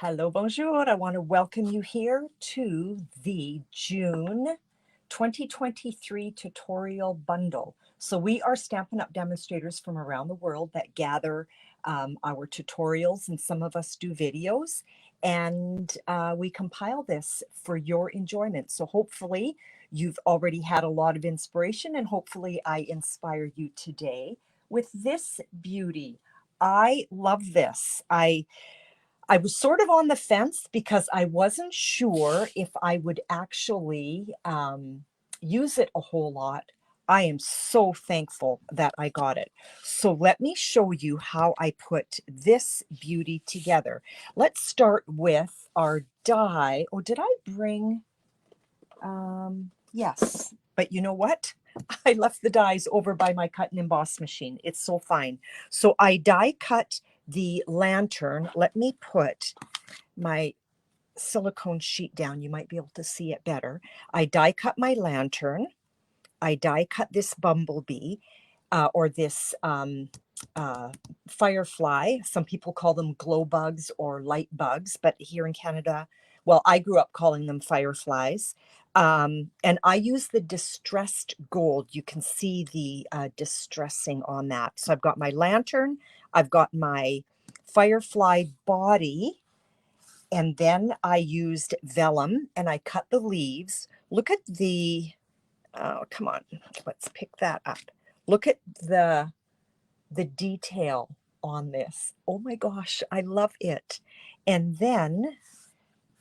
Hello, bonjour. I want to welcome you here to the June 2023 tutorial bundle. So we are Stampin' Up! Demonstrators from around the world that gather our tutorials, and some of us do videos, and we compile this for your enjoyment. So hopefully you've already had a lot of inspiration, and hopefully I inspire you today with this beauty. I love this. I was sort of on the fence because I wasn't sure if I would actually use it a whole lot. I am so thankful that I got it. So let me show you how I put this beauty together. Let's start with our die. Oh, did I bring? Yes, but you know what? I left the dies over by my cut and emboss machine. It's so fine. So I die cut the lantern. Let me put my silicone sheet down. You might be able to see it better. I die cut my lantern. I die cut this bumblebee or this firefly. Some people call them glow bugs or light bugs, but here in Canada, well, I grew up calling them fireflies. And I use the distressed gold. You can see the distressing on that. So I've got my lantern, I've got my firefly body, and then I used vellum and I cut the leaves. Look at the, oh, come on, let's pick that up. Look at the detail on this. Oh my gosh, I love it. And then,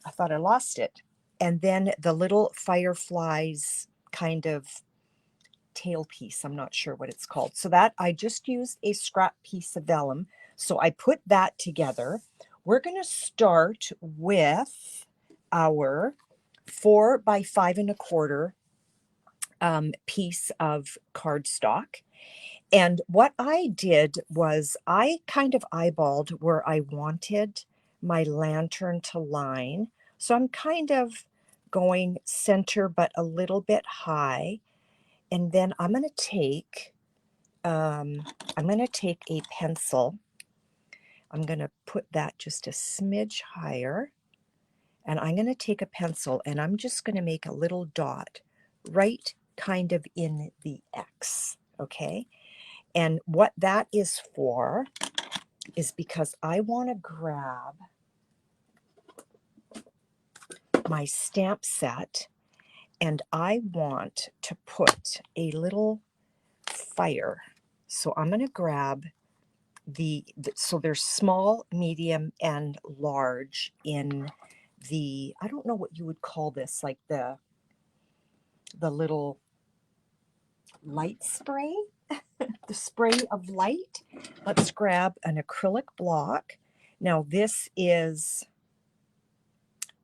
I thought I lost it. And then the little fireflies kind of tailpiece, I'm not sure what it's called. So that, I just used a scrap piece of vellum. So I put that together. We're going to start with our 4 by 5 1/4 piece of cardstock. And what I did was I kind of eyeballed where I wanted my lantern to line. So I'm kind of going center but a little bit high. And then I'm going to take a pencil. I'm going to put that just a smidge higher. And I'm going to take a pencil and I'm just going to make a little dot right kind of in the X, okay? And what that is for is because I want to grab my stamp set and I want to put a little fire. So I'm going to grab so there's small, medium, and large in the, I don't know what you would call this, like the little light spray, the spray of light. Let's grab an acrylic block. Now this is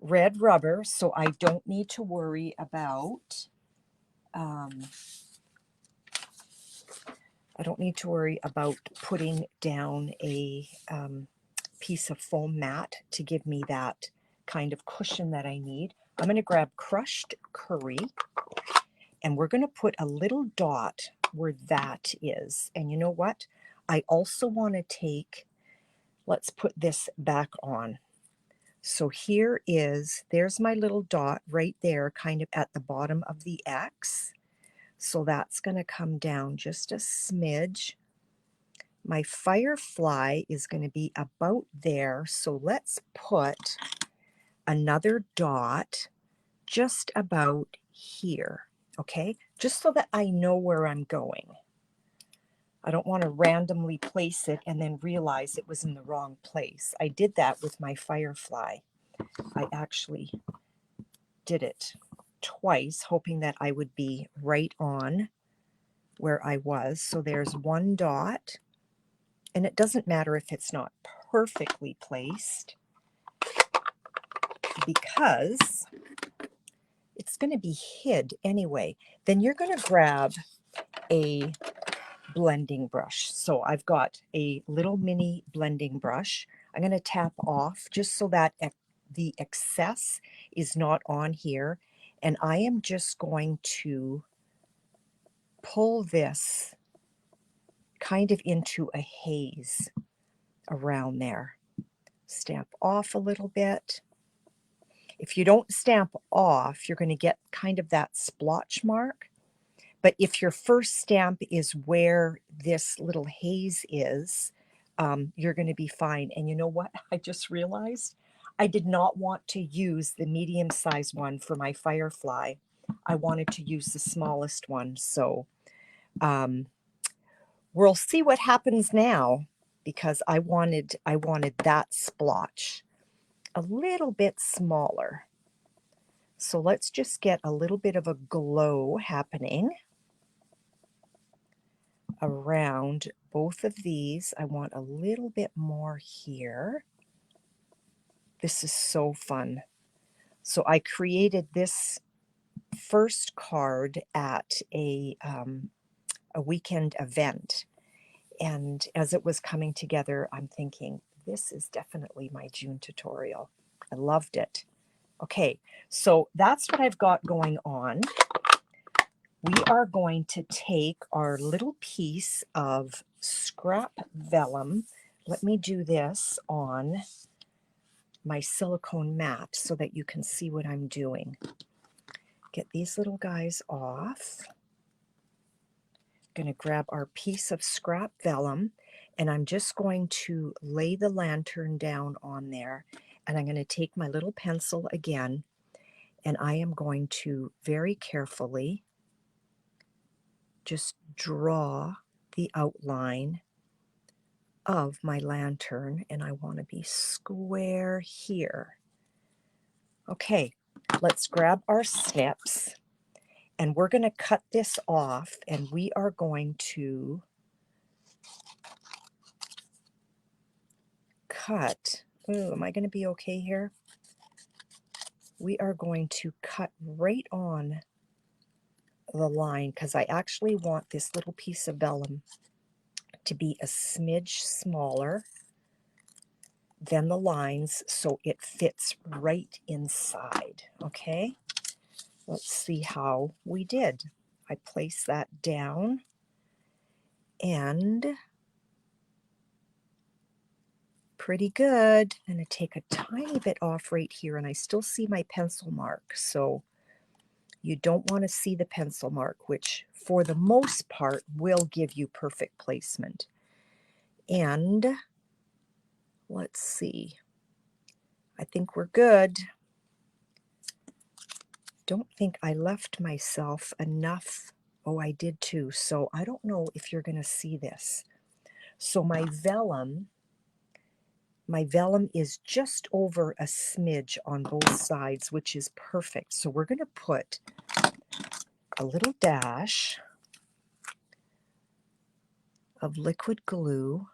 red rubber, so I don't need to worry about putting down a piece of foam mat to give me that kind of cushion that I need. I'm going to grab crushed curry and we're going to put a little dot where that is. And you know what? I also want to take, let's put this back on. So there's my little dot right there, kind of at the bottom of the X. So that's going to come down just a smidge. My firefly is going to be about there. So let's put another dot just about here, okay? Just so that I know where I'm going. I don't want to randomly place it and then realize it was in the wrong place. I did that with my firefly. I actually did it twice, hoping that I would be right on where I was. So there's one dot, and it doesn't matter if it's not perfectly placed because it's going to be hid anyway. Then you're going to grab a blending brush. So I've got a little mini blending brush. I'm going to tap off just so that the excess is not on here. And I am just going to pull this kind of into a haze around there. Stamp off a little bit. If you don't stamp off, you're going to get kind of that splotch mark. But if your first stamp is where this little haze is, you're going to be fine. And you know what? I just realized I did not want to use the medium-sized one for my firefly. I wanted to use the smallest one. So we'll see what happens now, because I wanted that splotch a little bit smaller. So let's just get a little bit of a glow happening around both of these. I want a little bit more here. This is so fun. So I created this first card at a weekend event. And as it was coming together, I'm thinking, this is definitely my June tutorial. I loved it. Okay, so that's what I've got going on. We are going to take our little piece of scrap vellum. Let me do this on my silicone mat so that you can see what I'm doing. Get these little guys off. Going to grab our piece of scrap vellum, and I'm just going to lay the lantern down on there, and I'm going to take my little pencil again, and I am going to very carefully just draw the outline of my lantern, and I want to be square here. Okay, let's grab our snips, and we're going to cut this off, and we are going to cut. Oh, am I going to be okay here? We are going to cut right on the line, because I actually want this little piece of vellum to be a smidge smaller than the lines, so it fits right inside. Okay, let's see how we did. I place that down, and pretty good. I'm going to take a tiny bit off right here, and I still see my pencil mark, so you don't want to see the pencil mark, which for the most part will give you perfect placement. And let's see, I think we're good. Don't think I left myself enough. Oh, I did too. So I don't know if you're going to see this. So my vellum is just over a smidge on both sides, which is perfect. So we're going to put a little dash of liquid glue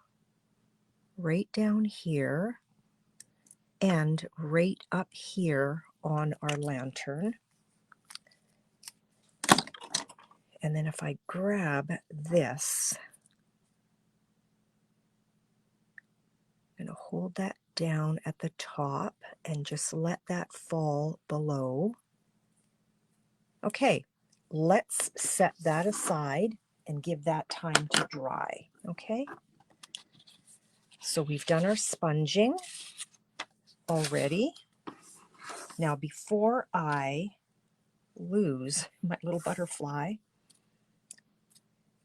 right down here and right up here on our lantern. And then if I grab this, I'm going to hold that down at the top and just let that fall below. Okay, let's set that aside and give that time to dry. Okay, so we've done our sponging already. Now, before I lose my little butterfly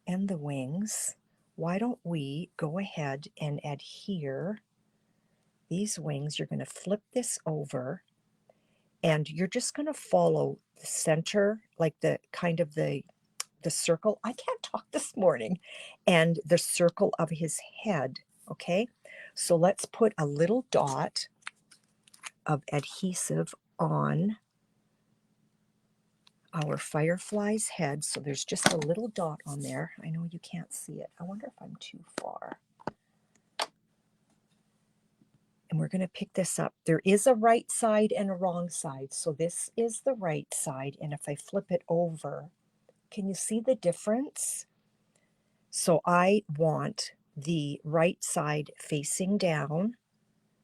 and the wings, why don't we go ahead and adhere these wings? You're going to flip this over, and you're just going to follow the center, like the kind of the circle. I can't talk this morning. And the circle of his head. Okay, so let's put a little dot of adhesive on our firefly's head. So there's just a little dot on there. I know you can't see it. I wonder if I'm too far. And we're going to pick this up. There is a right side and a wrong side. So this is the right side. And if I flip it over, can you see the difference? So I want the right side facing down,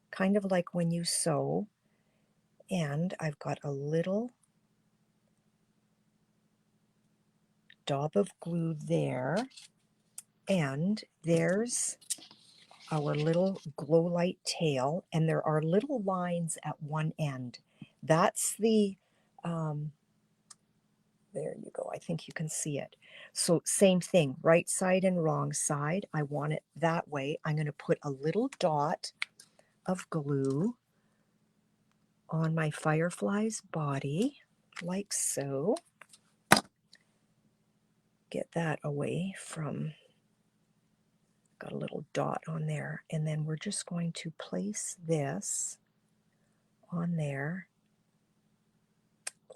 kind of like when you sew. And I've got a little daub of glue there. And there's our little glow light tail, and there are little lines at one end. That's the, there you go. I think you can see it. So same thing, right side and wrong side. I want it that way. I'm going to put a little dot of glue on my firefly's body, like so. Get that away from, got a little dot on there. And then we're just going to place this on there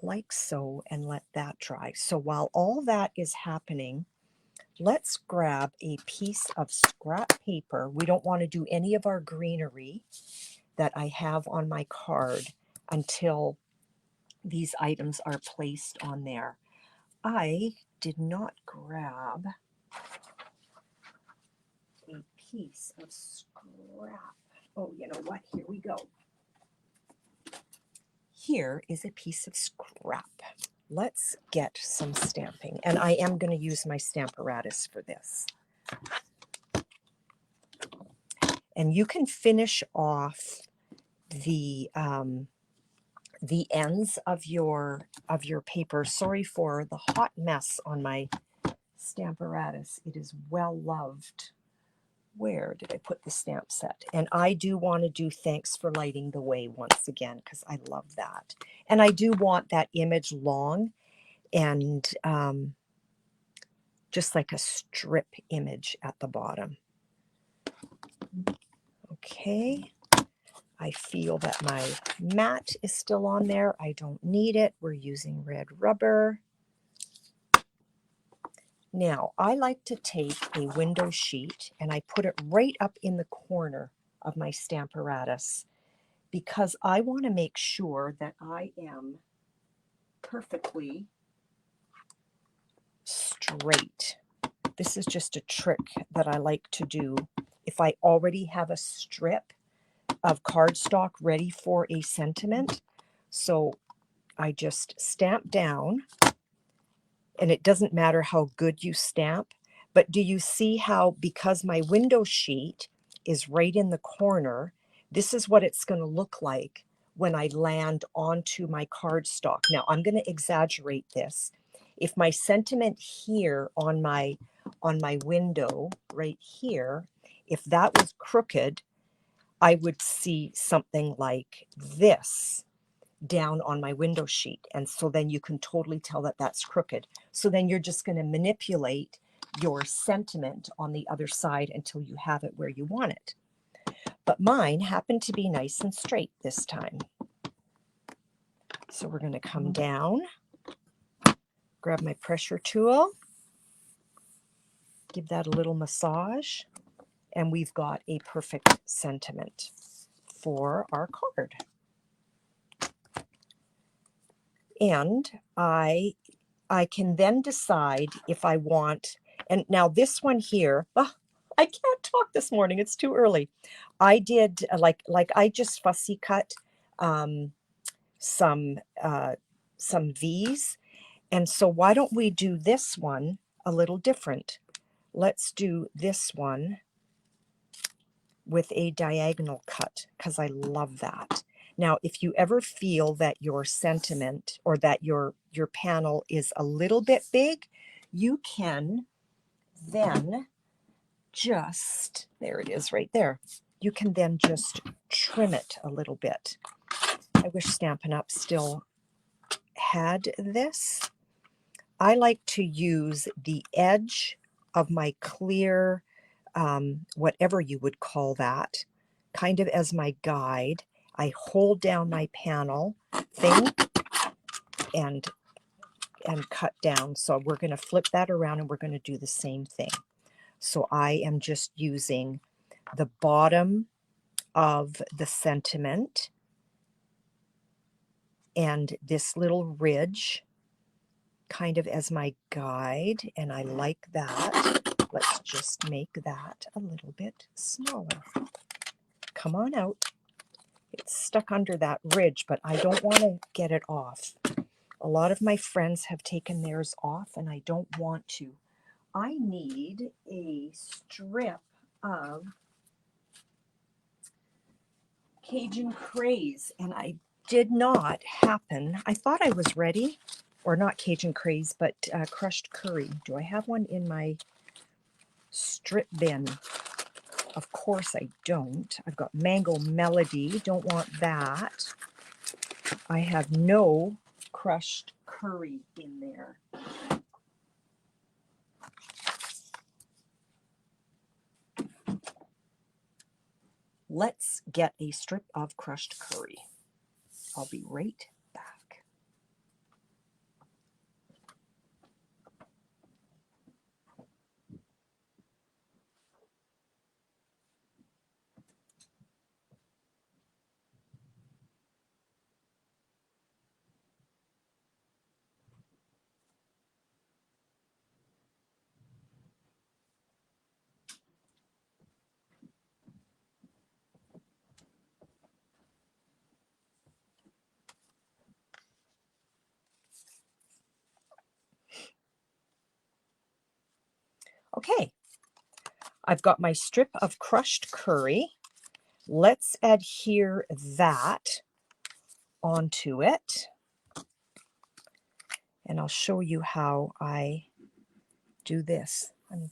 like so and let that dry. So while all that is happening, let's grab a piece of scrap paper. We don't want to do any of our greenery that I have on my card until these items are placed on there. I did not grab a piece of scrap. Oh, you know what? Here we go. Here is a piece of scrap. Let's get some stamping. And I am going to use my Stamparatus for this. And you can finish off the ends of your paper. Sorry for the hot mess on my Stamparatus. It is well loved. Where did I put the stamp set? And I do want to do thanks for lighting the way once again, because I love that. And I do want that image long and just like a strip image at the bottom. Okay. I feel that my mat is still on there. I don't need it. We're using red rubber. Now, I like to take a window sheet and I put it right up in the corner of my Stamparatus because I want to make sure that I am perfectly straight. This is just a trick that I like to do if I already have a strip of cardstock ready for a sentiment. So I just stamp down, and it doesn't matter how good you stamp, but do you see how, because my window sheet is right in the corner, this is what it's going to look like when I land onto my cardstock. Now I'm going to exaggerate this. If my sentiment here on my window right here, if that was crooked, I would see something like this down on my window sheet. And so then you can totally tell that that's crooked. So then you're just going to manipulate your sentiment on the other side until you have it where you want it. But mine happened to be nice and straight this time. So we're going to come down, grab my pressure tool, give that a little massage, and we've got a perfect sentiment for our card. And I can then decide if I want, and now this one here, oh, I can't talk this morning, it's too early. I did like I just fussy cut some V's, and so why don't we do this one a little different? Let's do this one with a diagonal cut because I love that. Now, if you ever feel that your sentiment or that your panel is a little bit big, you can then just, there it is right there, you can then just trim it a little bit. I wish Stampin' Up! Still had this. I like to use the edge of my clear, whatever you would call that, kind of as my guide. I hold down my panel thing and cut down. So we're going to flip that around and we're going to do the same thing. So I am just using the bottom of the sentiment and this little ridge kind of as my guide, and I like that. Let's just make that a little bit smaller. Come on out. It's stuck under that ridge, but I don't want to get it off. A lot of my friends have taken theirs off, and I don't want to. I need a strip of Cajun Craze, and I did not happen. I thought I was ready, or not Cajun Craze, but crushed curry. Do I have one in my strip bin? Of course I don't. I've got Mango Melody. Don't want that. I have no crushed curry in there. Let's get a strip of crushed curry. I'll be right back. Okay, I've got my strip of crushed curry. Let's adhere that onto it. And I'll show you how I do this. I'm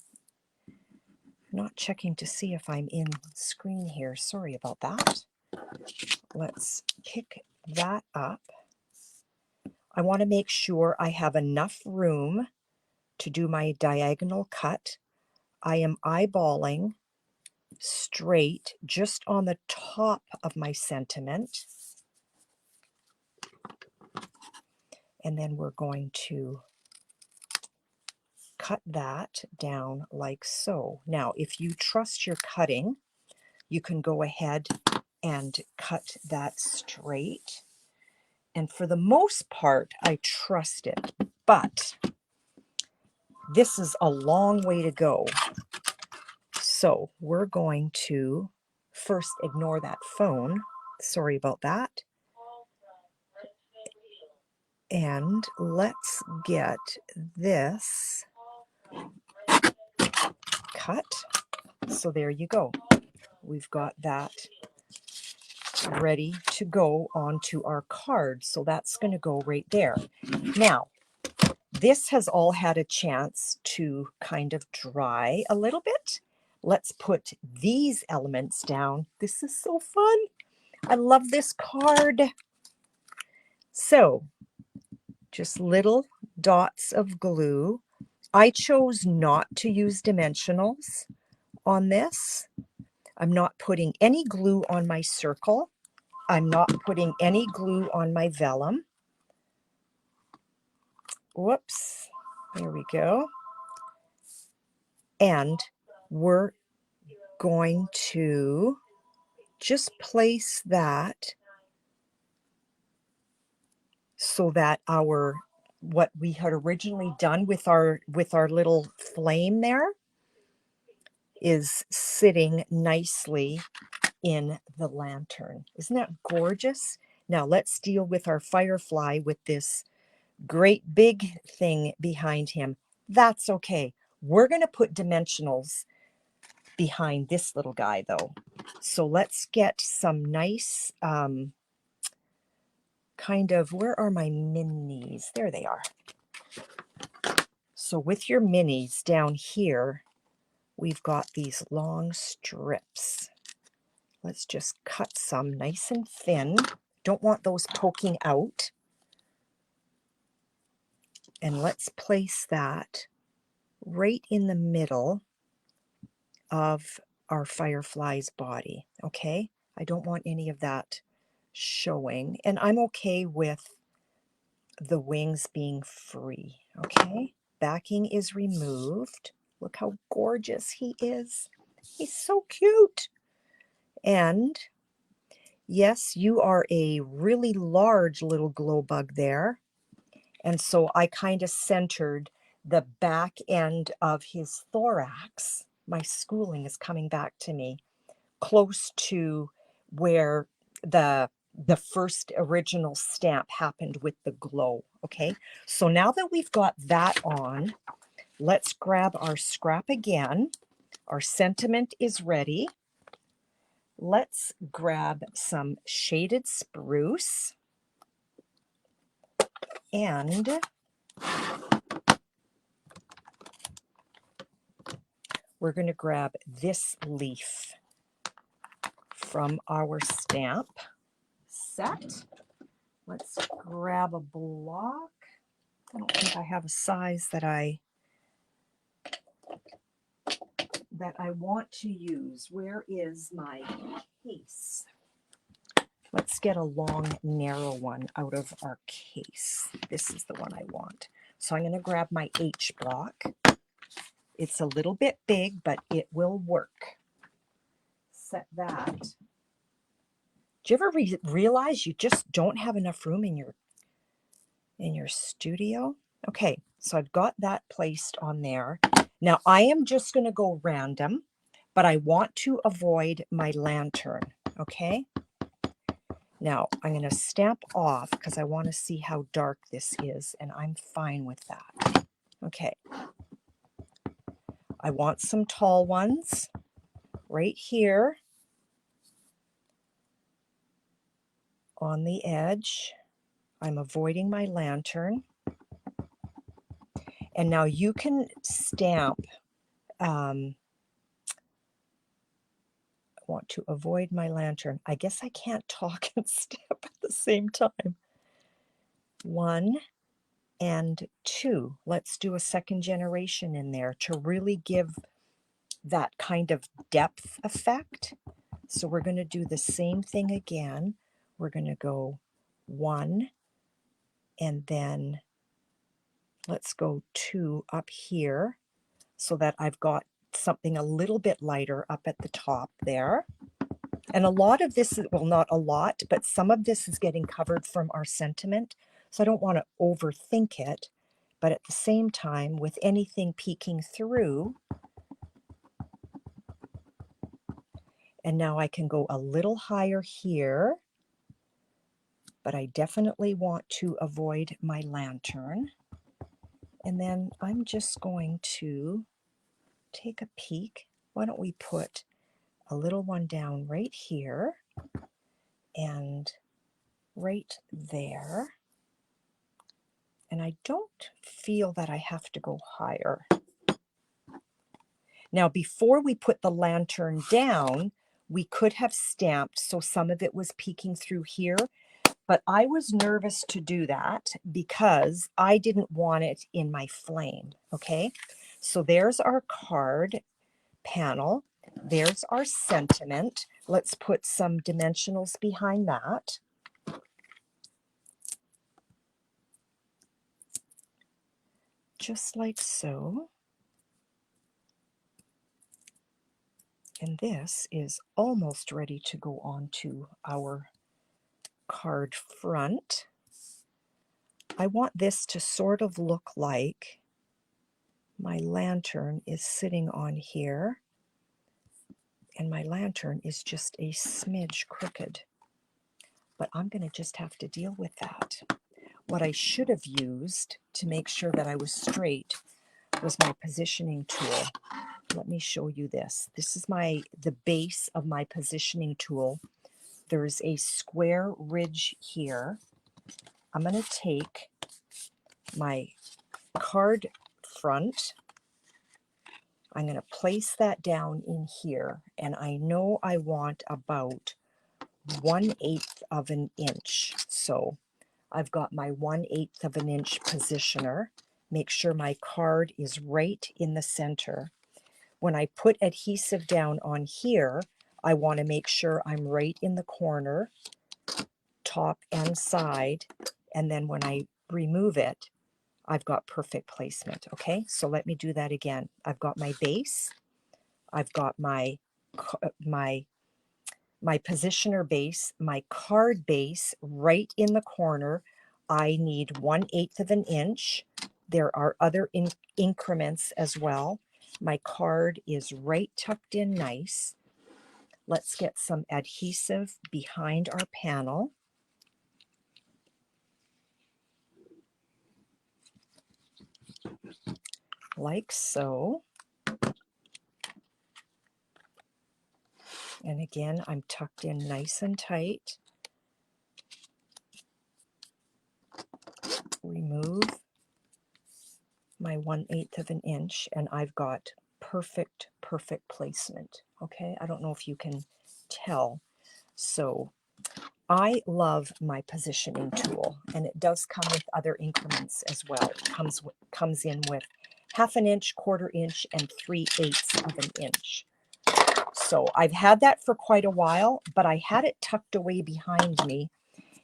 not checking to see if I'm in screen here. Sorry about that. Let's pick that up. I want to make sure I have enough room to do my diagonal cut. I am eyeballing straight just on the top of my sentiment. And then we're going to cut that down like so. Now, if you trust your cutting, you can go ahead and cut that straight. And for the most part, I trust it. But this is a long way to go. So we're going to first ignore that phone. Sorry about that. And let's get this cut. So there you go. We've got that ready to go onto our card. So that's going to go right there. Now, this has all had a chance to kind of dry a little bit. Let's put these elements down. This is so fun. I love this card. So, just little dots of glue. I chose not to use dimensionals on this. I'm not putting any glue on my circle. I'm not putting any glue on my vellum. Whoops, there we go. And we're going to just place that so that our, what we had originally done with our little flame there is sitting nicely in the lantern. Isn't that gorgeous? Now let's deal with our firefly with this great big thing behind him. That's okay. We're going to put dimensionals behind this little guy though. So let's get some nice kind of, where are my minis? There they are. So with your minis down here, we've got these long strips. Let's just cut some nice and thin. Don't want those poking out. And let's place that right in the middle of our firefly's body, okay? I don't want any of that showing. And I'm okay with the wings being free, okay? Backing is removed. Look how gorgeous he is. He's so cute. And yes, you are a really large little glow bug there. And so I kind of centered the back end of his thorax. My schooling is coming back to me, close to where the first original stamp happened with the glow. Okay, so now that we've got that on, let's grab our scrap again. Our sentiment is ready. let's grab some shaded spruce, and we're going to grab this leaf from our stamp set. Let's grab a block. I don't think I have a size that I want to use. Where is my case? Let's get a long, narrow one out of our case. This is the one I want. So I'm going to grab my H block. It's a little bit big, but it will work. Set that. Do you ever realize you just don't have enough room in your studio? Okay, so I've got that placed on there. Now I am just going to go random, but I want to avoid my lantern, okay? Now I'm going to stamp off because I want to see how dark this is, and I'm fine with that. Okay. I want some tall ones right here on the edge. I'm avoiding my lantern. And now you can stamp. I want to avoid my lantern. I guess I can't talk and stamp at the same time. 1 and 2. Let's do a second generation in there to really give that kind of depth effect. So we're going to do the same thing again. We're going to go 1, and then let's go 2 up here so that I've got something a little bit lighter up at the top there. And a lot of this is, well, not a lot, but some of this is getting covered from our sentiment. So I don't want to overthink it. But at the same time, with anything peeking through, and now I can go a little higher here, but I definitely want to avoid my lantern. And then I'm just going to take a peek. Why don't we put a little one down right here and right there. And I don't feel that I have to go higher. Now, before we put the lantern down, we could have stamped so some of it was peeking through here, but I was nervous to do that because I didn't want it in my flame, okay? So there's our card panel. There's our sentiment. Let's put some dimensionals behind that. Just like so. And this is almost ready to go onto our card front. I want this to sort of look like my lantern is sitting on here, and my lantern is just a smidge crooked. But I'm going to just have to deal with that. What I should have used to make sure that I was straight was my positioning tool. Let me show you this. This is the base of my positioning tool. There's a square ridge here. I'm going to take my card front. I'm going to place that down in here, and I know I want about 1/8 of an inch. So I've got my 1/8 of an inch positioner. Make sure my card is right in the center. When I put adhesive down on here, I want to make sure I'm right in the corner, top and side, and then when I remove it, I've got perfect placement. Okay, so let me do that again. I've got my base, I've got my positioner base, my card base right in the corner. I need 1/8 of an inch. There are other increments as well. My card is right tucked in nice. Let's get some adhesive behind our panel. Like so. And again, I'm tucked in nice and tight. Remove my 1/8 of an inch, and I've got perfect placement. Okay, I don't know if you can tell. So I love my positioning tool, and it does come with other increments as well. It comes in with 1/2 inch, 1/4 inch, and 3/8 of an inch. So I've had that for quite a while, but I had it tucked away behind me,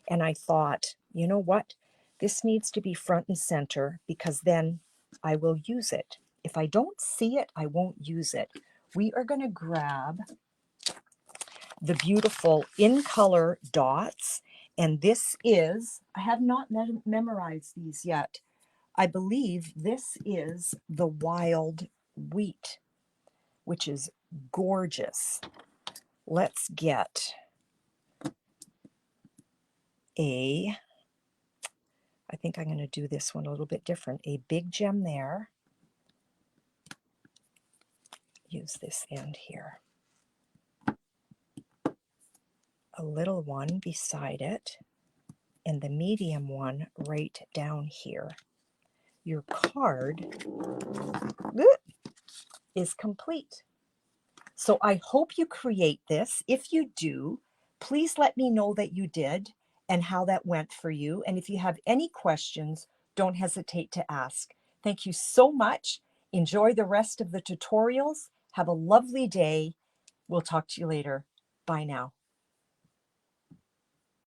and I thought, you know what? This needs to be front and center because then I will use it. If I don't see it, I won't use it. We are going to grab the beautiful in color dots. And this is, I have not memorized these yet. I believe this is the wild wheat, which is gorgeous. Let's get I think I'm going to do this one a little bit different. A big gem there. Use this end here. A little one beside it, and the medium one right down here. Your card is complete. So I hope you create this. If you do, please let me know that you did and how that went for you. And if you have any questions, don't hesitate to ask. Thank you so much. Enjoy the rest of the tutorials. Have a lovely day. We'll talk to you later. Bye now.